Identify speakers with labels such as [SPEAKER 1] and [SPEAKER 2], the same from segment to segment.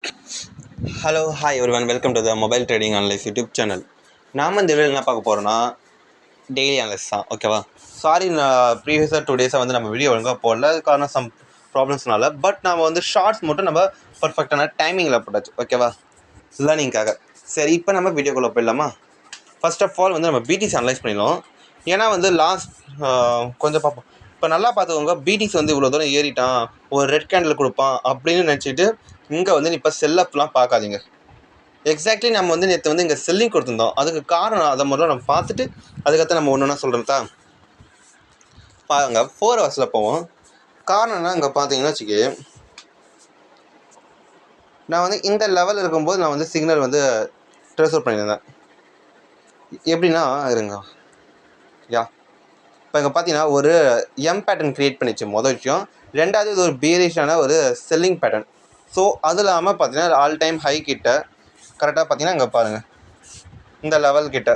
[SPEAKER 1] Hello hi everyone, welcome to the mobile trading analyse YouTube channel. நாம் இந்த வீடியோவில் என்ன பார்க்க போகிறோன்னா டெய்லி அனலைஸ் தான். ஓகேவா? சாரி, நான் ப்ரீவியஸாக 2 டேஸாக வந்து நம்ம வீடியோ ஒழுங்காக போடல. அது காரணம் சம் ப்ராப்ளம்ஸ்னால. பட் நம்ம வந்து ஷார்ட்ஸ் மட்டும் நம்ம பர்ஃபெக்டான டைமிங்கில் போட்டாச்சு. ஓகேவா? லேர்னிங்காக. சரி, இப்போ நம்ம வீடியோக்குள்ளே போயிடலாமா? ஃபர்ஸ்ட் ஆஃப் ஆல் வந்து நம்ம பிடிசி அனலைஸ் பண்ணிடலாம். ஏன்னா வந்து லாஸ்ட் கொஞ்சம் பார்ப்போம். இப்போ நல்லா பார்த்துக்கோங்க, பிடிசி வந்து இவ்வளோ தூரம் ஏறிட்டான், ஒரு ரெட் கேண்டில் கொடுப்பான் அப்படின்னு நினச்சிட்டு இங்கே வந்து இப்போ செல்லப்லாம் பார்க்காதீங்க. எக்ஸாக்ட்லி நம்ம வந்து நேற்று வந்து இங்கே செல்லிங் கொடுத்துருந்தோம். அதுக்கு காரணம் அதை முதல்ல நம்ம பார்த்துட்டு அதுக்கடுத்து நம்ம ஒன்று ஒன்றா சொல்கிறதா பாருங்க. 4 ஹவர்ஸில் போவோம். காரணம்னா இங்கே பார்த்தீங்கன்னா வச்சுக்கி, நான் வந்து இந்த லெவல் இருக்கும்போது நான் வந்து சிக்னல் வந்து ட்ரெஸ்அவுட் பண்ணியிருந்தேன். எப்படின்னா இருங்க இப்போ இங்கே பார்த்தீங்கன்னா ஒரு எம் பேட்டர்ன் க்ரியேட் பண்ணிச்சு மொதல் விஷயம். ரெண்டாவது இது ஒரு பீரிஷான ஒரு செல்லிங் பேட்டர்ன். ஸோ அது இல்லாமல் பார்த்தீங்கன்னா ஆல் டைம் ஹை கிட்ட கரெக்டாக பார்த்தீங்கன்னா இங்கே பாருங்கள் இந்த லெவல் கிட்ட.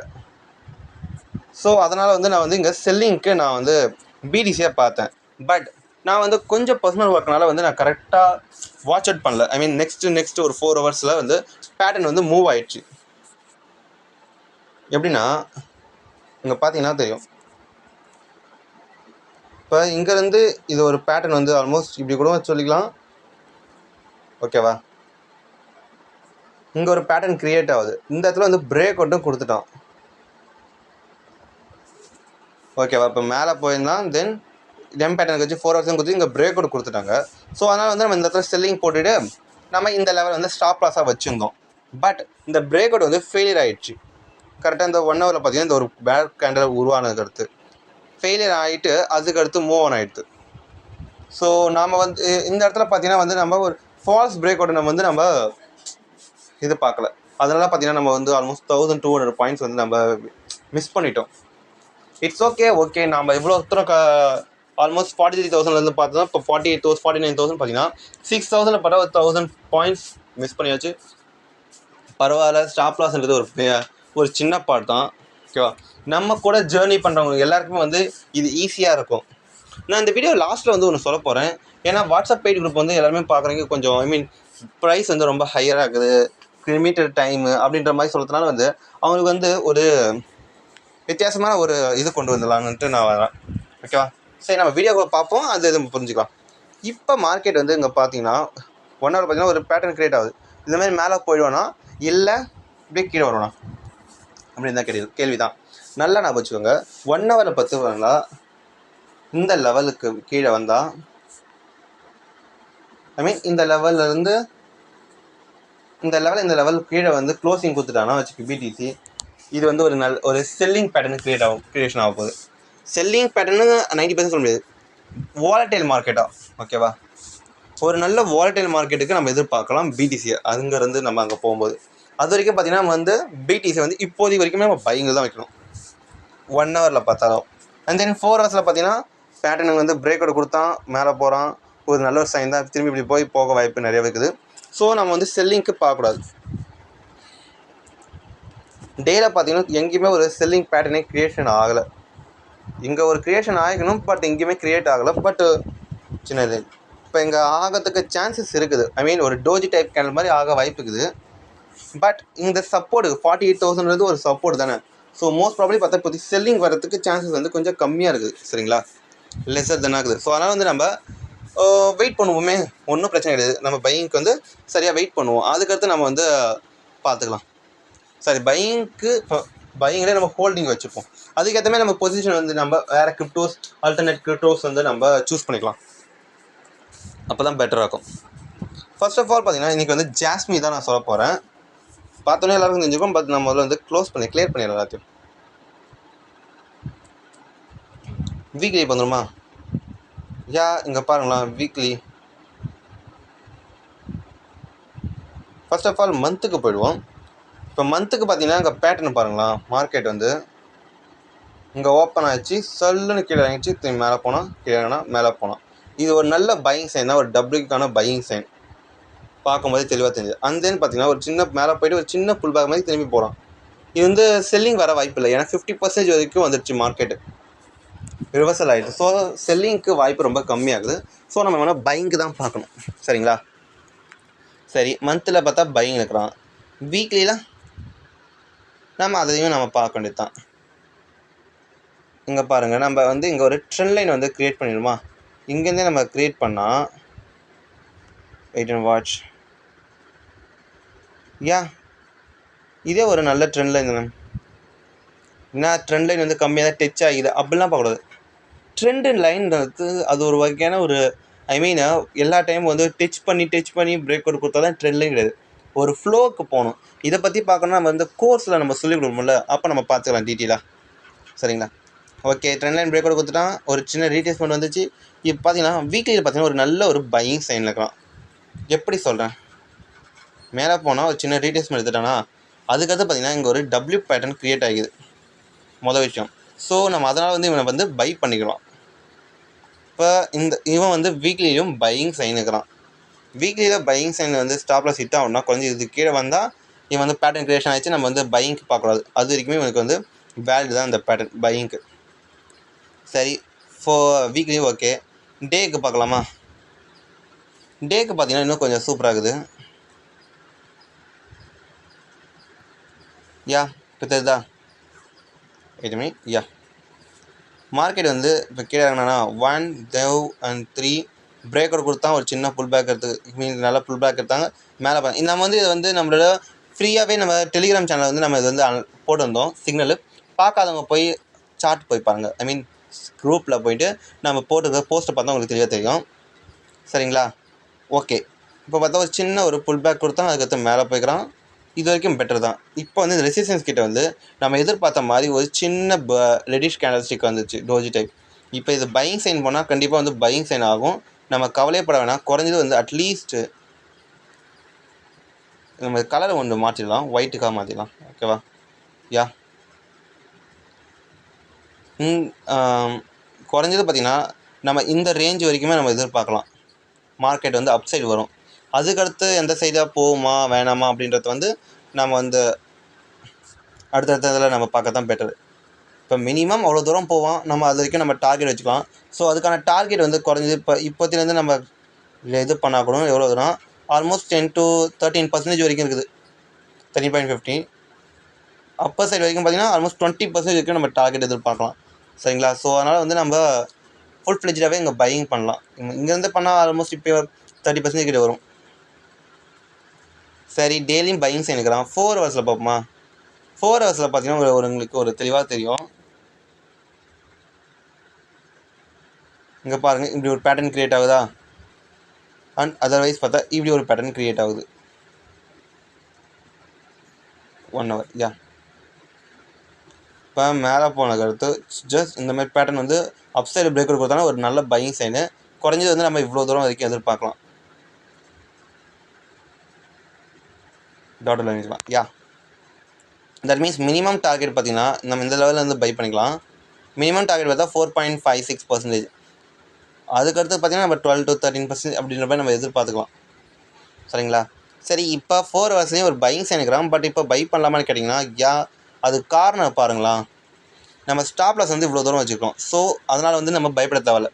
[SPEAKER 1] ஸோ அதனால் வந்து நான் வந்து இங்கே செல்லிங்க்கு நான் வந்து பிடிசியாக பார்த்தேன். பட் நான் வந்து கொஞ்சம் பர்சனல் ஒர்க்னால வந்து நான் கரெக்டாக வாட்ச் அவுட் பண்ணல. ஐ மீன் நெக்ஸ்ட் ஒரு 4 ஹவர்ஸில் வந்து பேட்டர்ன் வந்து மூவ் ஆயிடுச்சு. எப்படின்னா இங்கே பார்த்தீங்கன்னா தெரியும். இப்போ இங்கேருந்து இது ஒரு பேட்டர்ன் வந்து ஆல்மோஸ்ட் இப்படி கூட சொல்லிக்கலாம். ஓகேவா? இங்கே ஒரு பேட்டர்ன் க்ரியேட் ஆகுது. இந்த இடத்துல வந்து பிரேக் அவுட்டும் கொடுத்துட்டான். ஓகேவா? இப்போ மேலே போயிருந்தான். தென் எம் பேட்டர்னுக்கு வச்சு 4 ஹவர்ஸ் கொடுத்து இங்கே பிரேக் அவுட் கொடுத்துட்டாங்க. ஸோ அதனால் வந்து நம்ம இந்த இடத்துல செல்லிங் போட்டுட்டு நம்ம இந்த லெவல் வந்து ஸ்டாப் லாஸாக வச்சுருந்தோம். பட் இந்த பிரேக் அவுட் வந்து ஃபெயிலியர் ஆகிடுச்சு. கரெக்டாக இந்த 1 ஹவரில் பார்த்தீங்கன்னா இந்த ஒரு பேக் கேண்டில் உருவானதுக்கு அடுத்து ஃபெயிலியர் ஆகிட்டு அதுக்கு அடுத்து மூவ் ஆன் ஆகிடுது. ஸோ நாம் வந்து இந்த இடத்துல பார்த்தீங்கன்னா வந்து நம்ம ஒரு ஃபால்ஸ் பிரேக் அவுட்டை நம்ம இது பார்க்கல. அதனால பார்த்தீங்கன்னா நம்ம வந்து ஆல்மோஸ்ட் 1200 பாயிண்ட்ஸ் வந்து நம்ம மிஸ் பண்ணிட்டோம். It's okay. நம்ம இவ்வளோ தூரம் ஆல்மோஸ்ட் 43,000 பார்த்தோம்னா இப்போ 48,000 49,000 பார்த்தீங்கன்னா 6,000 படம் 1,000 பாயிண்ட்ஸ் மிஸ் பண்ணியாச்சு. பரவாயில்ல. ஸ்டாப் லாஸ்ன்றது ஒரு சின்ன பார்ட் தான். ஓகேவா? நம்ம கூட ஜேர்னி பண்ணுறவங்க எல்லாருக்குமே வந்து இது ஈஸியாக இருக்கும். நான் இந்த வீடியோ லாஸ்ட்டில் வந்து ஒன்று சொல்ல போகிறேன். ஏன்னா வாட்ஸ்அப் பெய்ட் குரூப் வந்து எல்லாருமே பார்க்குறீங்க, கொஞ்சம் ஐ மீன் ப்ரைஸ் வந்து ரொம்ப ஹையராக இருக்குது, லிமிட்டட் டைமு அப்படின்ற மாதிரி சொல்கிறதுனால வந்து அவங்களுக்கு வந்து ஒரு வித்தியாசமான ஒரு இது கொண்டு வந்துடலான்ட்டு நான் வரேன். ஓகேவா? சரி, நம்ம வீடியோவை பார்ப்போம், அது இது புரிஞ்சுக்கலாம். இப்போ மார்க்கெட் வந்து இங்கே பார்த்தீங்கன்னா 1 ஹவர் பார்த்தீங்கன்னா ஒரு பேட்டர்ன் க்ரியேட் ஆகுது. இதுமாதிரி மேலே போயிடுவோன்னா இல்லை இப்படியே கீழே வருவோண்ணா அப்படின்னு தான் கேள்வி தான். நல்லா நான் வச்சுக்கோங்க. 1 ஹவரில் 10 வரலாம். இந்த லெவலுக்கு கீழே வந்தால் ஐ மீன் இந்த லெவல்லேருந்து இந்த லெவல் கீழே வந்து க்ளோசிங் கொடுத்துட்டாங்கன்னா வச்சுக்க பிடிசி, இது வந்து ஒரு செல்லிங் பேட்டர்னு க்ரியேஷன் ஆக போகுது. செல்லிங் பேட்டர்னு 90% சொல்ல முடியாது. வாலட்டைல் மார்க்கெட்டாக. ஓகேவா? ஒரு நல்ல வாலட்டைல் மார்க்கெட்டுக்கு நம்ம எதிர்பார்க்கலாம் பிடிசியை. அங்கேருந்து நம்ம அங்கே போகும்போது அது வரைக்கும் பார்த்தீங்கன்னா நம்ம வந்து பிடிசி வந்து இப்போதைக்கு வரைக்குமே நம்ம பையிங் தான் வைக்கணும் 1 ஹவரில் பார்த்தாலும். அண்ட் தென் 4 ஹவர்ஸில் பார்த்தீங்கன்னா பேட்டர்னுக்கு வந்து பிரேக் அவுட் கொடுத்தான், மேலே போகிறான், ஒரு நல்ல ஒரு சைன் தான். திரும்பி இப்படி போக வாய்ப்பு நிறைய இருக்குது. ஸோ நம்ம வந்து செல்லிங்க்கு பார்க்கக்கூடாது. டேயில் பார்த்தீங்கன்னா எங்கேயுமே ஒரு செல்லிங் பேட்டர்னே க்ரியேஷன் ஆகலை. இங்கே ஒரு க்ரியேஷன் ஆகிக்கணும், பட் எங்கேயுமே க்ரியேட் ஆகலை. பட் சின்னது இப்போ இங்கே ஆகிறதுக்கு சான்சஸ் இருக்குது. ஐ மீன் ஒரு டோஜி டைப் கேண்டல் மாதிரி ஆக வாய்ப்பு இருக்குது. பட் இந்த சப்போர்ட் 48,000 ஒரு சப்போர்ட் தானே. ஸோ மோஸ்ட் ப்ராப்ளி பார்த்தா இப்போதைக்கு செல்லிங் வரதுக்கு சான்சஸ் வந்து கொஞ்சம் கம்மியாக இருக்குது. சரிங்களா? லெஸர் தானே ஆகுது. ஸோ அதனால் வந்து நம்ம வெயிட் பண்ணுவோமே, ஒன்றும் பிரச்சனை கிடையாது. நம்ம பையிங்க்கு வந்து சரியாக வெயிட் பண்ணுவோம். அதுக்கடுத்து நம்ம வந்து பார்த்துக்கலாம். சரி, பையிங்லேயே நம்ம ஹோல்டிங் வச்சுப்போம். அதுக்கேற்ற மாதிரி நம்ம பொசிஷன் வந்து நம்ம வேறு கிரிப்டோஸ், ஆல்டர்னேட் கிரிப்டோஸ் வந்து நம்ம சூஸ் பண்ணிக்கலாம். அப்போ தான் பெட்டராக இருக்கும். ஃபர்ஸ்ட் ஆஃப் ஆல் பார்த்தீங்கன்னா இன்றைக்கி வந்து ஜாஸ்மி தான் நான் சொல்ல போகிறேன். பார்த்தோன்னே எல்லாருக்கும் தெரிஞ்சுக்கும். பட் நம்ம முதல்ல வந்து கிளியர் பண்ணிடலாம் எல்லாத்தையும். வீக்லி வந்துடுமா? இங்கே பாருங்களா, வீக்லி. ஃபர்ஸ்ட் ஆஃப் ஆல் மந்த்துக்கு போயிடுவோம். இப்போ மந்த்துக்கு பார்த்தீங்கன்னா இங்கே பேட்டர்ன் பாருங்களா, மார்க்கெட் வந்து இங்கே ஓப்பன் ஆகிடுச்சு, சல்லுன்னு கீழே இறங்கிச்சு, திரும்பி மேலே போனால் கீழேனா மேலே போனால். இது ஒரு நல்ல பையிங் சைன் தான், ஒரு டபுள்யூக்கான பையிங் சைன். பார்க்கும்போது தெளிவாக தெரியுது. அண்ட் தென் பார்த்தீங்கன்னா ஒரு சின்ன மேலே போய்ட்டு ஒரு சின்ன புல் பேக் மாதிரி திரும்பி போகிறோம். இது வந்து செல்லிங் வர வாய்ப்பு இல்லை. ஏன்னா 50% வரைக்கும் வந்துடுச்சு மார்க்கெட்டு, ரிவர்சல் ஆகிடுது. ஸோ செல்லிங்க்கு வாய்ப்பு ரொம்ப கம்மியாகுது. ஸோ நம்ம வேணால் பையிங்க்கு தான் பார்க்கணும். சரிங்களா? சரி, மந்தில் பார்த்தா பையிங் இருக்கிறான். வீக்லியில் நம்ம அதையும் நம்ம பார்க்க வேண்டியது தான். இங்கே பாருங்கள், நம்ம வந்து இங்கே ஒரு ட்ரெண்ட் லைன் வந்து க்ரியேட் பண்ணிடுமா. இங்கேருந்தே நம்ம க்ரியேட் பண்ணால் வெயிட் அண்ட் வாட்ச். இதே ஒரு நல்ல ட்ரெண்ட் லைன் தானே. என்ன ட்ரெண்ட் லைன் வந்து கம்மியாக தான் டச் ஆகிது அப்படிலாம் பார்க்கக்கூடாது. ட்ரெண்டு லைன்றது அது ஒரு வகையான ஒரு எல்லா டைமும் வந்து டச் பண்ணி பிரேக் அவுட் கொடுத்தா தான் ட்ரெண்ட் லைன் கிடையாது. ஒரு ஃப்ளோவுக்கு போகணும். இதை பற்றி பார்க்கணுன்னா நம்ம வந்து கோர்ஸில் நம்ம சொல்லிக் கொடுப்போம்ல, அப்போ நம்ம பார்த்துக்கலாம் டீட்டெயிலாக. சரிங்களா? Okay, trend line break out கொடுத்துட்டான். ஒரு சின்ன ரீட்ரேஸ்மெண்ட் வந்துச்சு. இப்போ பார்த்தீங்கன்னா வீக்லியில் பார்த்தீங்கன்னா ஒரு நல்ல ஒரு பையிங் சைனில் இருக்கலாம். எப்படி சொல்கிறேன், மேலே போனால் ஒரு சின்ன ரீட்ரேஸ்மெண்ட் எடுத்துட்டானா, அதுக்கடுத்து பார்த்தீங்கன்னா இங்கே ஒரு டபிள்யூ பேட்டர்ன் க்ரியேட் ஆகிது மொதல் விஷயம். ஸோ நம்ம அதனால் வந்து இவனை வந்து பை பண்ணிக்கலாம். இப்போ இவன் வந்து வீக்லியும் பையிங் சைன் இருக்கிறான். வீக்லியில் பையிங் சைன் வந்து ஸ்டாப்லாஸ் ஹிட் ஆகும்னா கொஞ்சம் இது கீழே வந்தால் இவன் வந்து பேட்டர்ன் க்ரியேஷன் ஆகிடுச்சு. நம்ம வந்து பையிங்க்கு பார்க்கக்கூடாது. அது வரைக்குமே இவனுக்கு வந்து வேல்யூ தான் இந்த பேட்டர்ன் பையிங்க்கு. சரி, வீக்லியும் ஓகே. டேக்கு பார்க்கலாமா. டேக்கு பார்த்தீங்கன்னா இன்னும் கொஞ்சம் சூப்பராகுது. இப்போ தெரியுதா? மார்க்கெட் வந்து இப்போ கீழே இறங்கினா 1 2 and 3 பிரேக் அவுட் கொடுத்தா ஒரு சின்ன புல் பேக் எடுத்து நல்லா புல் பேக் எடுத்தாங்க மேலே. நம்ம வந்து இதை வந்து நம்மளோட ஃப்ரீயாகவே நம்ம டெலிகிராம் சேனல் வந்து நம்ம இது வந்து போட்டு வந்தோம். சிக்னலு பார்க்காதவங்க போய் சார்ட் போய் பாருங்கள். குரூப்பில் போயிட்டு நம்ம போட்டு போஸ்ட்டை பார்த்தா உங்களுக்கு தெளிவாக தெரியும். சரிங்களா? ஓகே, இப்போ பார்த்தா ஒரு சின்ன ஒரு புல் பேக் கொடுத்தா அதுக்கடுத்து மேலே போய்க்கிறான். இது வரைக்கும் பெட்டர் தான். இப்போ வந்து ரெசிஸ்டன்ஸ் கிட்ட வந்து நம்ம எதிர்பார்த்த மாதிரி ஒரு சின்ன ரெடிஷ் கேண்டல் ஸ்டிக் வந்துச்சு டோஜி டைப். இப்போ இது பையிங் சைன் போனால் கண்டிப்பாக வந்து பையிங் சைன் ஆகும். நம்ம கவலைப்பட வேணாம். குறைஞ்சது வந்து அட்லீஸ்ட்டு நம்ம கலரை ஒன்று மாற்றிடலாம், ஒயிட்டுக்காக மாற்றிடலாம். ஓகேவா? குறைஞ்சது பார்த்திங்கன்னா நம்ம இந்த ரேஞ்ச் வரைக்குமே நம்ம எதிர்பார்க்கலாம். மார்க்கெட் வந்து அப் சைடு வரும். அதுக்கடுத்து எந்த சைடாக போகுமா வேணாமா அப்படின்றது வந்து நம்ம வந்து அடுத்தடுத்த இதில் நம்ம பார்க்க தான் பெட்டரு. இப்போ மினிமம் அவ்வளோ தூரம் போவோம். நம்ம அது வரைக்கும் நம்ம டார்கெட் வச்சுக்கலாம். ஸோ அதுக்கான டார்கெட் வந்து குறைஞ்சது இப்போத்திலேருந்து நம்ம இது பண்ணால் கூட எவ்வளோ தூரம் ஆல்மோஸ்ட் 10 to 13% வரைக்கும் இருக்குது. 13.50 அப்பர் சைடு வரைக்கும் பார்த்திங்கன்னா ஆல்மோஸ்ட் 20% வரைக்கும் நம்ம டார்கெட் எதிர்பார்க்கலாம். சரிங்களா? ஸோ அதனால் வந்து நம்ம ஃபுல் ஃப்ளெஜ்டாகவே இங்கே பையிங் பண்ணலாம். இங்கேருந்து பண்ணால் ஆல்மோஸ்ட் இப்போ 30% கிட்ட வரும். சரி, டெய்லியும் பையிங் செய்யணுக்கிறான். 4 ஹவர்ஸில் பார்ப்போமா. 4 ஹவர்ஸில் பார்த்தீங்கன்னா உங்களுக்கு ஒரு தெளிவாக தெரியும். இங்கே பாருங்கள், இப்படி ஒரு பேட்டர்ன் க்ரியேட் ஆகுதா. அண்ட் அதர்வைஸ் பார்த்தா இப்படி ஒரு பேட்டர்ன் க்ரியேட் ஆகுது 1 hour. இப்போ மேலே போன கருத்து ஜஸ்ட் இந்த மாதிரி பேட்டர்ன் வந்து அப் சைடு பிரேக் அவுட் கொடுத்தாலும் ஒரு நல்ல பையிங் சைனு. குறைஞ்சது வந்து நம்ம இவ்வளோ தூரம் வரைக்கும் எதிர்பார்க்கலாம். Daughter line that means minimum target பார்த்தீங்கன்னா நம்ம இந்த லெவலில் வந்து பை பண்ணிக்கலாம். மினிமம் டார்கெட் பார்த்தா 4.56%. அதுக்கடுத்து பார்த்தீங்கன்னா நம்ம 12 to 13% அப்படின்ற மாதிரி நம்ம எதிர்பார்த்துக்கலாம். சரிங்களா? சரி, இப்போ 4 ஹவர்ஸ்லேயும் ஒரு பையிங் சைன் இருக்கிறான். பட் இப்போ பை பண்ணலாமான்னு கேட்டிங்கன்னா அது காரணம் பாருங்களா. நம்ம ஸ்டாப் லாஸ் வந்து இவ்வளோ தூரம் வச்சுருக்கோம். ஸோ அதனால் வந்து நம்ம பயப்பட தேவையில்ல.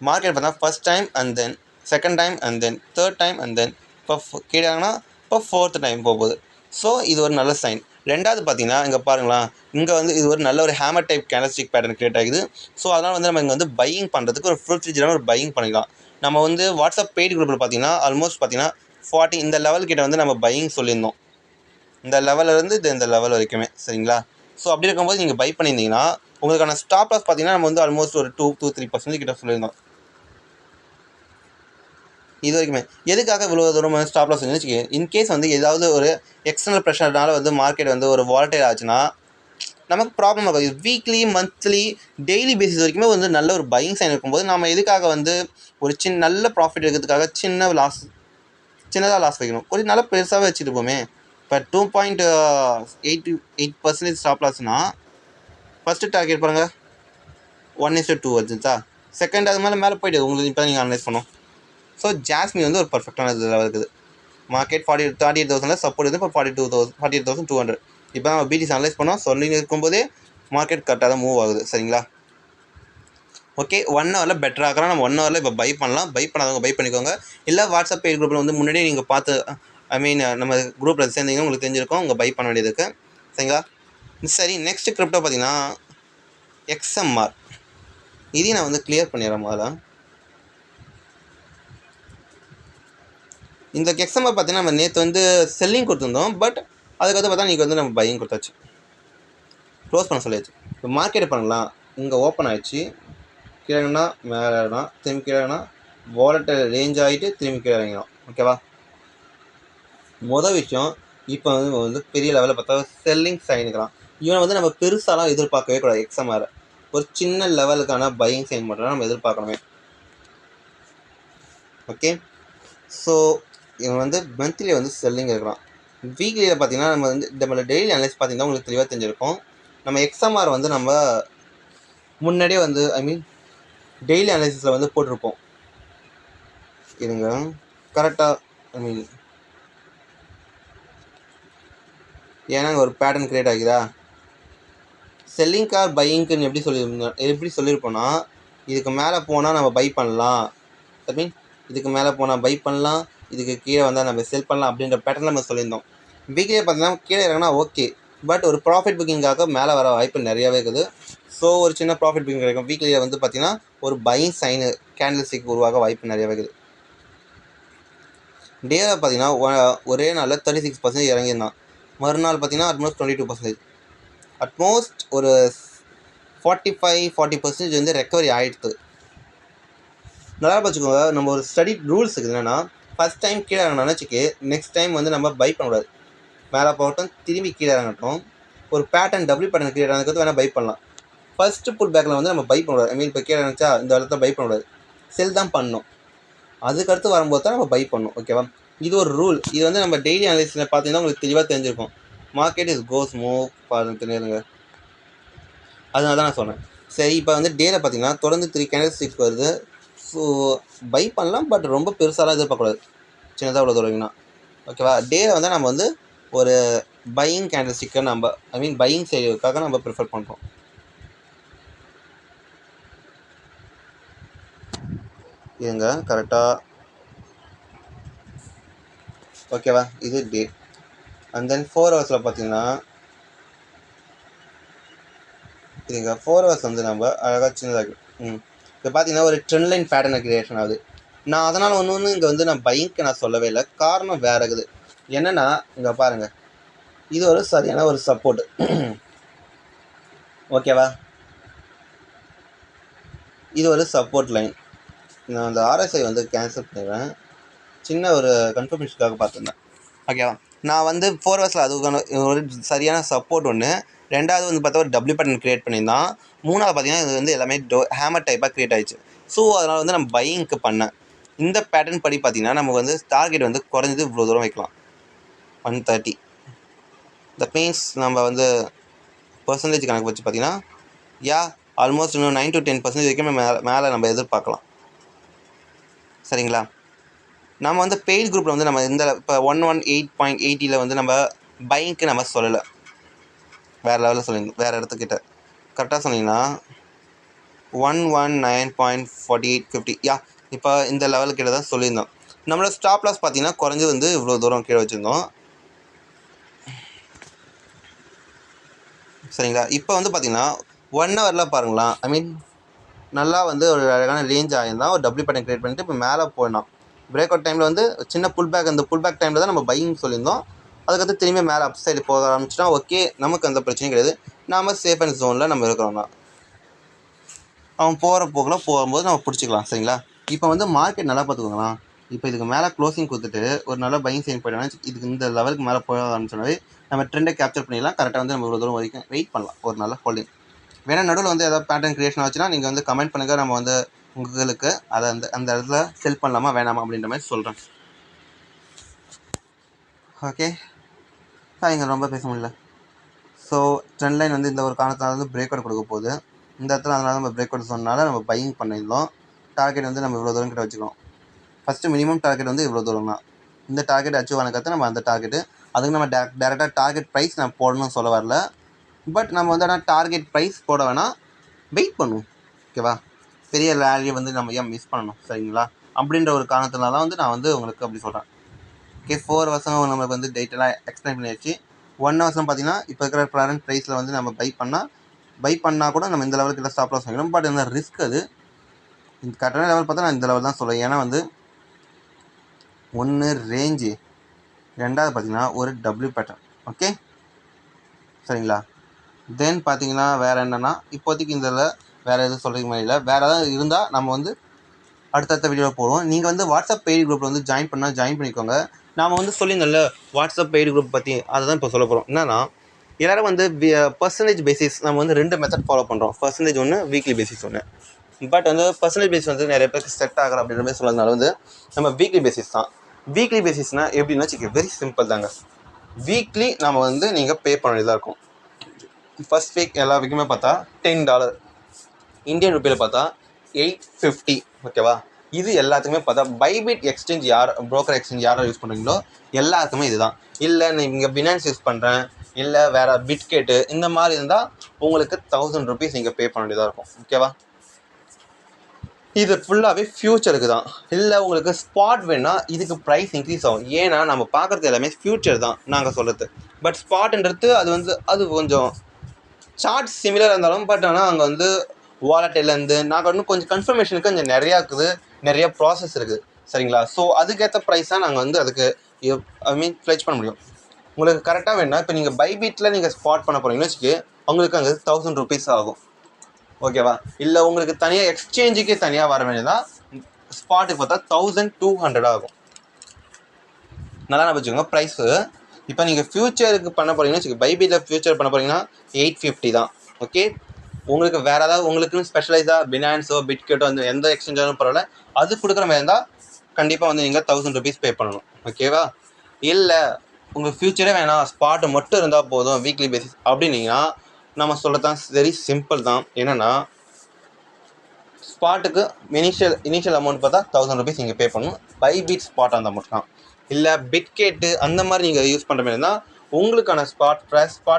[SPEAKER 1] மார்க்கெட் பார்த்தா first time and then second time and then third time and then இப்போ கீழாங்கன்னா இப்போ 4th டைம் போகுது. ஸோ இது ஒரு நல்ல சைன். ரெண்டாவது பார்த்தீங்கன்னா இங்கே பாருங்களா, இங்கே வந்து இது ஒரு நல்ல ஒரு hammer type candlestick pattern create ஆகுது. ஸோ அதனால் வந்து நம்ம இங்கே வந்து பையிங் பண்ணுறதுக்கு ஒரு ஃபுல் ஃப்ளெஜ்டான ஒரு பையிங் பண்ணிக்கலாம். நம்ம வந்து வாட்ஸ்அப் பெய்டு குரூப்பில் பார்த்தீங்கன்னா ஆல்மோஸ்ட் பார்த்தீங்கன்னா 40 இந்த லெவல் கிட்ட வந்து நம்ம பையிங் சொல்லியிருந்தோம். இந்த லெவலிருந்து இந்த லெவல் வரைக்குமே. சரிங்களா? ஸோ அப்படி இருக்கும்போது நீங்கள் பை பண்ணியிருந்தீங்கன்னா உங்களுக்கான ஸ்டாப் லாஸ் பார்த்தீங்கன்னா நம்ம வந்து ஆல்மோஸ்ட் ஒரு 2 to 3% கிட்ட சொல்லியிருந்தோம் இது வரைக்குமே. எதுக்காக இவ்வளோ தூரம் ஸ்டாப் லாஸ் இருந்துச்சு, இன்கேஸ் வந்து ஏதாவது ஒரு எக்ஸ்டர்னல் ப்ரெஷர்னால வந்து மார்க்கெட் வந்து ஒரு வாலட்டைல் ஆச்சுன்னா நமக்கு ப்ராப்ளம் ஆகாது. வீக்லி மந்த்லி டெய்லி பேசிஸ் வரைக்குமே வந்து நல்ல ஒரு பையிங் சைன் இருக்கும்போது நம்ம எதுக்காக வந்து ஒரு நல்ல ப்ராஃபிட் எடுக்கிறதுக்காக சின்னதாக லாஸ் வைக்கணும். ஒரு நல்ல பெருசாகவே வச்சுட்டு போமே. இப்போ 2.88% ஸ்டாப் லாஸ்னால் ஃபஸ்ட்டு டார்கெட் பாருங்கள் 1:2 வந்துச்சா. செகண்ட் அது மேலே போய்ட்டு உங்களுக்கு இப்போ தான் நீங்கள் அனலைஸ் பண்ணோம். ஸோ ஜாஸ்மின் வந்து ஒரு பர்ஃபெக்டான இதில் இருக்குது. மார்க்கெட் 38,000 சப்போர்ட் இது இப்போ 48,200. இப்போ நம்ம பிடிசி அனலைஸ் பண்ணோம் சொல்லி இருக்கும்போதே மார்க்கெட் கரெக்டாக தான் மூவ் ஆகுது. சரிங்களா? ஓகே 1 ஹவரில் பெட்டர் ஆக்கலாம். நம்ம 1 ஹவரில் இப்போ பை பண்ணலாம். பை பண்ணாதவங்க பை பண்ணிக்கோங்க. இல்லை வாட்ஸ்அப் பெய்ட் குரூப்பில் வந்து முன்னாடியே நீங்கள் பார்த்து நம்ம குரூப்பில் சேர்ந்தீங்கன்னா உங்களுக்கு தெரிஞ்சிருக்கும் உங்கள் பை பண்ண வேண்டியதுக்கு. சரிங்களா? சரி, நெக்ஸ்ட் கிரிப்டோ பார்த்தீங்கன்னா XMR. இதையும் நான் வந்து கிளியர் பண்ணிடுறேன் முதல்ல. இந்த XMR பார்த்தீங்கன்னா நம்ம நேற்று வந்து செல்லிங் கொடுத்துருந்தோம். பட் அதுக்கடுத்து பார்த்தா நீங்கள் வந்து நம்ம பையிங் கொடுத்தாச்சு. க்ளோஸ் பண்ண சொல்லியாச்சு. இப்போ மார்க்கெட் பண்ணலாம். இங்கே ஓப்பன் ஆகிடுச்சு. கீழேனா மேலேனா திரும்பி கீழேனா வாலெட்டில் ரேஞ்ச் ஆகிட்டு திரும்பி கீழே இறங்கிடும். ஓகேவா? விஷயம் இப்போ வந்து பெரிய லெவலில் பார்த்தா செல்லிங் சைனுக்கலாம். இவனை வந்து நம்ம பெருசாலாம் எதிர்பார்க்கவே கூடாது. XMR ஒரு சின்ன லெவலுக்கான பையிங் சைன் மட்டும் நம்ம எதிர்பார்க்கணுமே. ஓகே, ஸோ இவன் வந்து மந்த்லி வந்து செல்லிங் இருக்கிறான். வீக்லியில் பார்த்தீங்கன்னா நம்ம வந்து நம்மளோட டெய்லி அனலைஸ் பார்த்தீங்கன்னா உங்களுக்கு தெளிவாக தெரிஞ்சிருக்கும். நம்ம XMR வந்து நம்ம முன்னாடியே வந்து டெய்லி அனலைசிஸில் வந்து போட்டிருப்போம். இதுங்க கரெக்டாக ஏன்னா ஒரு பேட்டர்ன் கிரியேட் ஆகுதா? செல்லிங் கார் பையிங்க்குன்னு எப்படி சொல்லியிருப்போன்னா இதுக்கு மேலே போனால் நம்ம பை பண்ணலாம். ஐ இதுக்கு மேலே போனால் பை பண்ணலாம், இதுக்கு கீழே வந்தால் நம்ம செல் பண்ணலாம் அப்படின்ற பேட்டர்ன் நம்ம சொல்லியிருந்தோம். வீக்லியே பார்த்தீங்கன்னா கீழே இறங்கினா ஓகே, பட் ஒரு ப்ராஃபிட் புக்கிங்காக மேலே வர வாய்ப்பு நிறையாவே இருக்குது. ஸோ ஒரு சின்ன ப்ராஃபிட் புக்கிங் கிடைக்கும். வீக்லியில் வந்து பார்த்தீங்கன்னா ஒரு பையிங் சைனு கேண்டில்ஸ்டிக் உருவாக வாய்ப்பு நிறையாவே இருக்குது. டேவில் பார்த்தீங்கன்னா ஒரே நாளில் 36% இறங்கியிருந்தான். மறுநாள் பார்த்தீங்கன்னா ஆல்மோஸ்ட் 22%. அட்மோஸ்ட் ஒரு 45-40% வந்து ரெக்கவரி ஆகிடுது. நல்லா வச்சுக்கோங்க. நம்ம ஒரு ஸ்டடி ரூல்ஸ் இருக்குது என்னென்னா, ஃபஸ்ட் டைம் கீழே இறங்கினா வச்சுக்கே நெக்ஸ்ட் டைம் வந்து நம்ம பை பண்ணக்கூடாது. மேலே போகட்டும் திரும்பி கீழே இறங்கட்டும், ஒரு பேட்டர்ன் டபுள் பேட்டர்ன் கீழே இறங்கிறது வேணால் பை பண்ணலாம். ஃபஸ்ட்டு புல் பேக்கில் வந்து நம்ம பை பண்ணக்கூடாது. இப்போ கீழே இறங்கிச்சா இந்த இடத்துல பை பண்ணக்கூடாது, செல் தான் பண்ணணும். அதுக்கடுத்து வரும்போது தான் நம்ம பை பண்ணணும். ஓகேவா? இது ஒரு ரூல். இது வந்து நம்ம டெய்லி அனலைஸில் பார்த்தீங்கன்னா உங்களுக்கு தெளிவாக தெரிஞ்சிருக்கும். மார்க்கெட் இஸ் கோஸ் மூவ் பாருங்க. அதனால தான் நான் சொன்னேன். சரி, இப்போ வந்து டேல பார்த்தீங்கன்னா தொடர்ந்து 3 கேண்டில்ஸ்டிக் வருது. ஸோ பை பண்ணலாம், பட் ரொம்ப பெருசாலாம் எதிர்பார்க்கக்கூடாது. சின்னதாக உள்ள தொடங்கினா ஓகேவா? டேல வந்து நம்ம வந்து ஒரு பையிங் கேண்டில்ஸ்டிக்கை நம்ம பையிங் செய்யறதுக்காக நம்ம ப்ரிஃபர் பண்ணுறோம். இதுங்க கரெக்டாக ஓகேவா? இது டே. அண்ட் தென் 4 ஹவர்ஸில் பார்த்தீங்கன்னா இதுங்க 4 ஹவர்ஸ் வந்து நம்ம அழகாக சின்னதாக இப்போ பார்த்தீங்கன்னா ஒரு ட்ரெண்ட் லைன் பேட்டர்ன் கிரியேஷன் ஆகுது. நான் அதனால் ஒன்று இங்கே வந்து நான் பைக்கு நான் சொல்லவே இல்லை. காரணம் வேறு இருக்குது. என்னென்னா இங்கே பாருங்கள், இது ஒரு சரியான ஒரு சப்போர்ட். ஓகேவா? இது ஒரு சப்போர்ட் லைன். நான் அந்த RSI வந்து கேன்சல் பண்ணிடுவேன். சின்ன ஒரு கன்ஃபர்மேஷனுக்காக பார்த்துருந்தேன். ஓகேவா? நான் வந்து 4 ஹவர்ஸில் அதுக்கான ஒரு சரியான சப்போர்ட் ஒன்று. ரெண்டாவது வந்து பார்த்தா ஒரு டபுள்யூ பேட்டர்ன் க்ரியேட் பண்ணியிருந்தான். மூணாவது பார்த்தீங்கன்னா இது வந்து எல்லாமே ஹேமர் டைப்பாக க்ரியேட் ஆகிடுச்சு. ஸோ அதனால் வந்து நம்ம பையிங்க்கு பண்ணேன். இந்த பேட்டர்ன் படி பார்த்தீங்கன்னா நமக்கு வந்து டார்கெட் வந்து குறைஞ்சது இவ்வளோ தூரம் வைக்கலாம், 130. தட் மீன்ஸ் நம்ம வந்து பர்சன்டேஜ் கணக்கு வச்சு பார்த்தீங்கன்னா ஆல்மோஸ்ட் இன்னும் 9 to 10% வரைக்கும் மேலே நம்ம எதிர்பார்க்கலாம். சரிங்களா? நம்ம வந்து பெய்ட் குரூப்பில் வந்து நம்ம இந்த இப்போ 118.80 வந்து நம்ம பைங்க்கு நம்ம சொல்லலை, வேறு லெவலில் சொல்லியிருந்தோம். வேறு இடத்துக்கிட்ட கரெக்டாக சொன்னீங்கன்னா 119.4850 இப்போ இந்த லெவலுக்கிட்ட தான் சொல்லியிருந்தோம். நம்மளோட ஸ்டாப் லாஸ் பார்த்தீங்கன்னா குறைஞ்சது வந்து இவ்வளோ தூரம் கீழே வச்சுருந்தோம். சரிங்களா? இப்போ வந்து பார்த்தீங்கன்னா 1 ஹவரில் பாருங்களேன், நல்லா வந்து ஒரு அழகான ரேஞ்ச் ஆகியிருந்தால் ஒரு டபுள்யூ பேட்டர்ன் க்ரியேட் பண்ணிட்டு இப்போ மேலே போயிடலாம். பிரேக் அவுட் டைமில் வந்து சின்ன புல் பேக், அந்த புல் பேக் டைமில் தான் நம்ம பையிங் சொல்லியிருந்தோம். அதுக்கடுத்து திரும்பி மேலே அப் சைடு போக ஆரம்பிச்சுன்னா ஓகே, நமக்கு அந்த பிரச்சனையும் கிடையாது. நாம் சேஃப் அண்ட் ஜோனில் நம்ம இருக்கிறோம்னா அவன் போகிற போக்கில் போகும்போது நம்ம பிடிச்சிக்கலாம். சரிங்களா? இப்போ வந்து மார்க்கெட் நல்லா பார்த்துக்கோங்களா. இப்போ இதுக்கு மேலே க்ளோசிங் கொடுத்துட்டு ஒரு நல்ல பையிங் சைன் போயிட்டோம்னா இதுக்கு இந்த லெவலுக்கு மேலே போக ஆரம்பிச்சோன்னாவே நம்ம ட்ரெண்டை கேப்சர் பண்ணிடலாம். கரெக்டாக வந்து நம்ம இவ்வளோ தூரம் வரைக்கும் வெயிட் பண்ணலாம், ஒரு நல்ல ஹோல்டிங். வேணால் நடுவில் வந்து ஏதாவது பேட்டர்ன் க்ரியேஷன் ஆச்சுன்னா நீங்கள் வந்து கமெண்ட் பண்ணுங்கள். நம்ம வந்து உங்களுக்கு அதை அந்த இடத்துல செல் பண்ணலாமா வேணாமா அப்படின்ற மாதிரி சொல்கிறேன். ஓகே, இங்கே ரொம்ப பேச முடியல. ஸோ ட்ரெண்ட் லைன் வந்து இந்த ஒரு காரணத்தினால வந்து பிரேக் அவுட் கொடுக்க போகுது. இந்த இடத்துல அதனால நம்ம பிரேக் அவுட் சொன்னால நம்ம பையிங் பண்ணியிருந்தோம். டார்கெட் வந்து நம்ம இவ்வளோ தூரம் கிட்ட வச்சுக்கணும். ஃபஸ்ட்டு மினிமம் டார்கெட் வந்து இவ்வளோ தூரம் தான். இந்த டார்கெட் அச்சீவ் ஆனதுக்கு நம்ம அந்த டார்கெட்டு அதுக்கு நம்ம டேரெக்டாக டார்கெட் ப்ரைஸ் நான் போடணும்னு சொல்ல வரல. பட் நம்ம வந்து ஆனால் டார்கெட் ப்ரைஸ் போட வேணால் வெயிட் பண்ணுவோம். ஓகேவா? பெரிய ரேலியை வந்து நம்ம ஏன் மிஸ் பண்ணணும் சரிங்களா? அப்படின்ற ஒரு காரணத்தினால தான் வந்து நான் வந்து உங்களுக்கு அப்படி சொல்கிறேன். ஓகே, 4 வருஷம் நம்மளுக்கு வந்து டேட்டெல்லாம் எக்ஸ்பிளைன் பண்ணியாச்சு. 1 வருஷம் பார்த்தீங்கன்னா இப்போ இருக்கிற ப்ராடக்ட் ப்ரைஸில் வந்து நம்ம பை பண்ணால் கூட நம்ம இந்த லெவலுக்கு இல்லை ஸ்டாப் லாஸ் வாங்கணும். பட் இந்த ரிஸ்க் அது இந்த கரெக்டான லெவல் பார்த்தா நான் இந்த லெவல் தான் சொல்லுவேன். ஏன்னா வந்து 1 ரேஞ்சு, 2வது பார்த்தீங்கன்னா ஒரு டபிள்யூ பேட்டர்ன். ஓகே சரிங்களா? தென் பார்த்தீங்கன்னா வேறு என்னென்னா இப்போதைக்கு இதில் வேறு எதுவும் சொல்கிறதுக்கு மாதிரி இல்லை. வேறு ஏதாவது இருந்தால் நம்ம வந்து அடுத்தடுத்த வீடியோ போடுவோம். நீங்கள் வந்து வாட்ஸ்அப் பெய்டு குரூப்பில் வந்து ஜாயின் பண்ணிக்கோங்க. நாம் வந்து சொல்லியிருந்தோம்ல வாட்ஸ்அப் பெய்டு குரூப் பற்றி, அதை தான் இப்போ சொல்ல போகிறோம். என்னன்னா எல்லோரும் வந்து பர்சன்டேஜ் பேசிஸ் நம்ம வந்து 2 மெத்தட் ஃபாலோ பண்ணுறோம். பர்சன்டேஜ் ஒன்று, வீக்லி பேசிஸ் ஒன்று. பட் வந்து பர்சன்டேஜ் பேசிஸ் வந்து நிறைய பேருக்கு செட் ஆகலை அப்படின்ற மாதிரி சொன்னதுனால வந்து நம்ம வீக்லி பேசிஸ் தான். வீக்லி பேசிஸ்னால் எப்படின்னா வெரி சிம்பிள் தாங்க. வீக்லி நம்ம வந்து நீங்கள் பே பண்ண வேண்டியதாக இருக்கும். ஃபர்ஸ்ட் வீக் எல்லா வீக்குமே பார்த்தா $10, இந்தியன் ருப்பியில் பார்த்தா 850. ஓகேவா? இது எல்லாத்துக்குமே பார்த்தா பைபிட் எக்ஸ்சேஞ்ச் ப்ரோக்கர் எக்ஸ்சேஞ்ச் யாரை யூஸ் பண்ணுறீங்களோ எல்லாத்துக்குமே இதுதான். இல்லை நீங்கள் பினான்ஸ் யூஸ் பண்ணுறேன், இல்லை வேறு பிட்கெட்டு இந்த மாதிரி இருந்தால் உங்களுக்கு 1000 rupees நீங்கள் பே பண்ண வேண்டியதாக இருக்கும். ஓகேவா? இது ஃபுல்லாகவே ஃப்யூச்சருக்கு தான். இல்லை உங்களுக்கு ஸ்பாட் வேணால் இதுக்கு ப்ரைஸ் இன்க்ரீஸ் ஆகும். ஏன்னா நம்ம பார்க்குறது எல்லாமே ஃப்யூச்சர் தான் நாங்கள் சொல்கிறது. பட் ஸ்பாட்ன்றது அது கொஞ்சம் சார்ட் சிமிலராக இருந்தாலும் பட் ஆனால் அங்கே வந்து வாலெட்லேருந்து நாங்கள் இன்னும் கொஞ்சம் கன்ஃபர்மேஷனுக்கு கொஞ்சம் நிறையா இருக்குது, நிறைய ப்ராசஸ் இருக்குது சரிங்களா? ஸோ அதுக்கேற்ற ப்ரைஸ் தான் நாங்கள் வந்து அதுக்கு ஃப்ளெச் பண்ண முடியும். உங்களுக்கு கரெக்டாக வேணுன்னா இப்போ நீங்கள் பைபிட்டில் நீங்கள் ஸ்பாட் பண்ண போகிறீங்கன்னு வச்சுக்கி உங்களுக்கு அங்கே 1000 rupees ஆகும். ஓகேவா? இல்லை உங்களுக்கு தனியாக எக்ஸ்சேஞ்சுக்கே தனியாக வர வேண்டியதான் ஸ்பாட்டுக்கு பார்த்தா 1200 ஆகும். நல்லா நான் வச்சுக்கோங்க ப்ரைஸு. இப்போ நீங்கள் ஃப்யூச்சருக்கு பண்ண போகிறீங்கன்னு வச்சுக்கோங்க, பைபிட்டில் ஃப்யூச்சர் பண்ண போகிறீங்கன்னா 850 தான். ஓகே, உங்களுக்கு வேறு ஏதாவது உங்களுக்குன்னு ஸ்பெஷலைஸாக பினான்ஸோ பிட்கெட்டோ அந்த எந்த எக்ஸ்சேஞ்சாலும் பரவாயில்ல, அது கொடுக்குற மாதிரி இருந்தால் கண்டிப்பாக வந்து நீங்கள் 1000 rupees பே பண்ணணும். ஓகேவா? இல்லை உங்கள் ஃப்யூச்சரே வேணாம், ஸ்பாட்டு மட்டும் இருந்தால் போதும் வீக்லி பேசிஸ் அப்படின்னீங்கன்னா நம்ம சொல்லத்தான் வெரி சிம்பிள் தான். என்னென்னா ஸ்பாட்டுக்கு இனிஷியல் அமௌண்ட் பார்த்தா 1000 rupees நீங்கள் பே பண்ணணும். பைபிட் ஸ்பாட் அந்த அமௌண்ட் தான். இல்லை பிட்கெட்டு அந்த மாதிரி நீங்கள் யூஸ் பண்ணுற மாதிரி இருந்தால் உங்களுக்கான ஸ்பாட்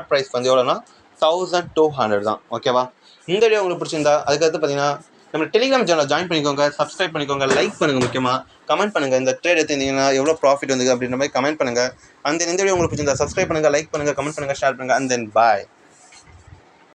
[SPEAKER 1] ப்ரைஸ் வந்து எவ்வளோனா 1200 தான். ஓகேவா? இந்த வீடியோ உங்களுக்கு பிடிச்சிருந்தா அதுக்கடுத்து பார்த்தீங்கன்னா நம்ம டெலிகிராம் சேனல் ஜாயின் பண்ணிக்கோங்க, சப்ஸ்கிரைப் பண்ணிக்கோங்க, லைக் பண்ணுங்கள், முக்கியமாக கமெண்ட் பண்ணுங்கள். இந்த ட்ரேட் எடுத்திருந்தீங்கன்னா எவ்வளோ ப்ராஃபிட் வந்து அப்படின்ற மாதிரி கமெண்ட் பண்ணுங்கள். இந்த வீடியோ உங்களுக்கு பிடிச்சிருந்தா சப்ஸ்கிரைப் பண்ணுங்கள், லைக் பண்ணுங்கள், கமெண்ட் பண்ணுங்கள், ஷேர் பண்ணுங்கள். And then bye.